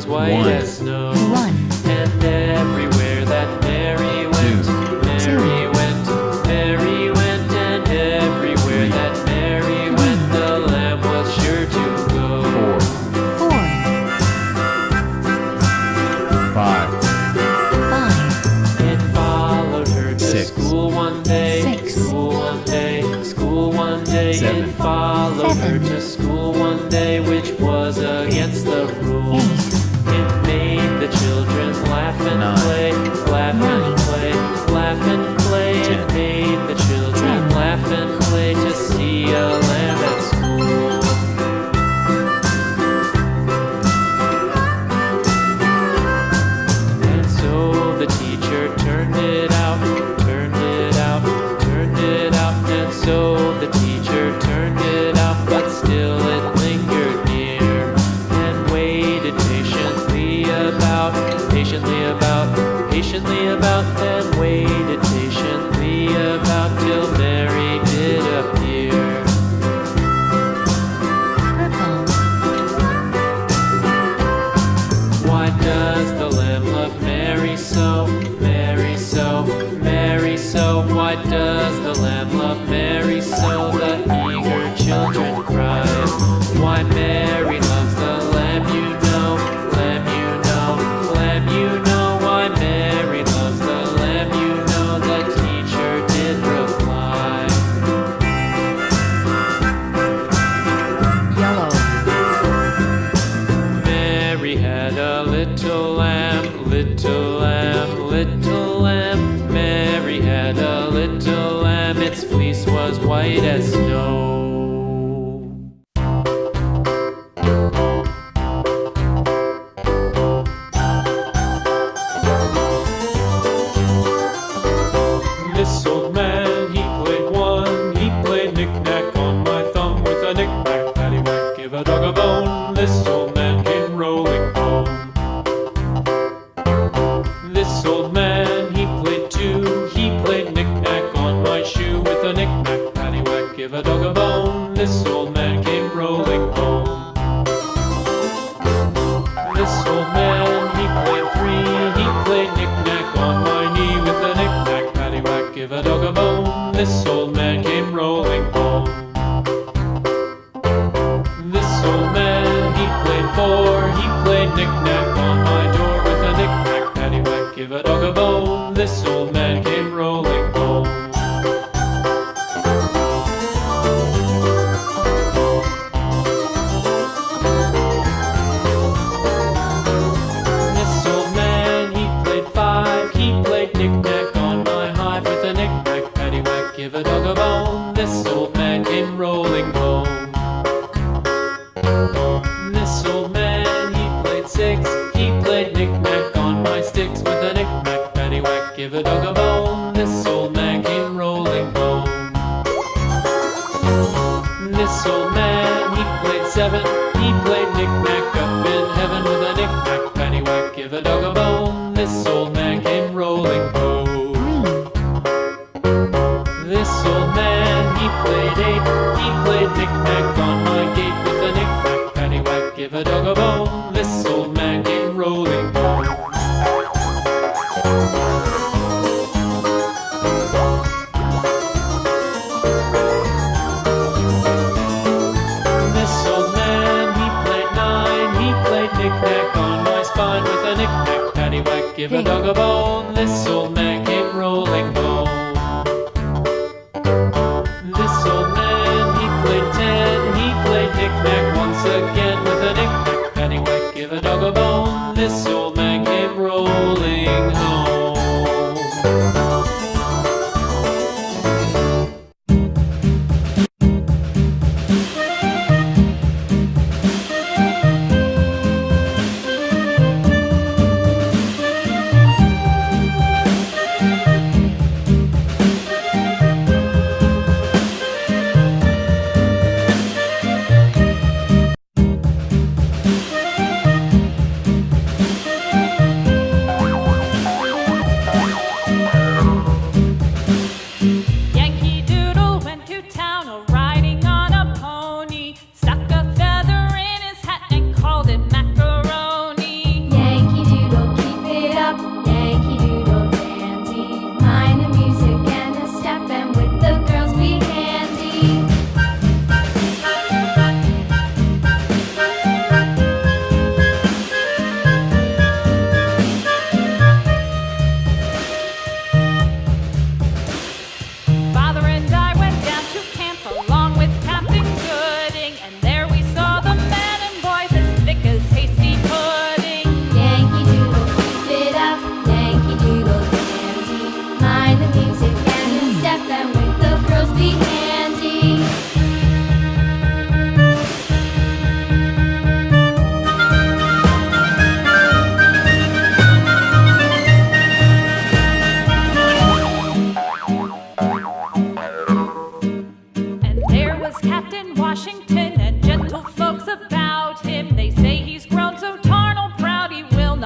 was white as snow. And everywhere that Mary went, Mary went, Mary went, and everywhere that Mary went, the lamb was sure to go. 4, 5. It followed her to 6. school one day, 6. school one day, school one day. 7. It followed her to school one day, which was against the rules. It made the children laugh and 9. play, laugh and play, laugh and play. It made the children laugh and play to see a lamb at school. And so the teacher turned it out, turned it out, turned it out. And so the teacher turned it out, but still it lingered near and waited patiently about, patiently about, patiently about, and waited patiently about till Mary did appear. Why does the lamb love Mary so, Mary so, Mary so? Why does the lamb love Mary so? The eager children cried. Why Mary loves the lamb, you know, lamb, you know, lamb, you know. Why Mary loves the lamb, you know, the teacher did reply. Yellow. Mary had a little lamb, little lamb, little lamb. Mary had a little lamb, its fleece was white as snow. This old man, he played one, he played knick-knack on my thumb with a knick-knack, paddywhack, give a dog a bone. This old man came rolling home. This old man, he played two, he played knick-knack on my shoe with a knick-knack, paddywhack, give a dog a bone. This old man came rolling home. This old man, he played three, he played knick-knack on my knee with a knick-knack, paddywhack, give a dog a bone. This old man came rolling home. This old man, he played four, he played knick-knack on my door with a knick-knack, paddywhack, give a dog a bone. This old man came rolling home. This old man, he played five, he played knick-knack on my hive with a knick-knack, paddywhack, give a dog a bone. This old man came rolling home. This old man, he played six, he played knick-knack on my sticks with a knick-knack, paddywhack, give a dog a bone. This old man came rolling home. This old man, he played seven, he played knick-knack up in heaven with a knick-knack, paddywhack, give a dog a bone. This old man came rolling home. This old man, he played eight, he played knick-knack on my gate with a knick-knack, paddywhack, give a dog a bone. This old man came rolling home. This old man, he played nine, he played knick-knack on my spine with a knick-knack, paddywhack, give a dog a bone. This old man came rolling home. This old man, he played ten, he played knick-knack once again with a knick-knack, paddywhack, give a dog a bone. This old man came rolling home.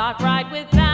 not ride without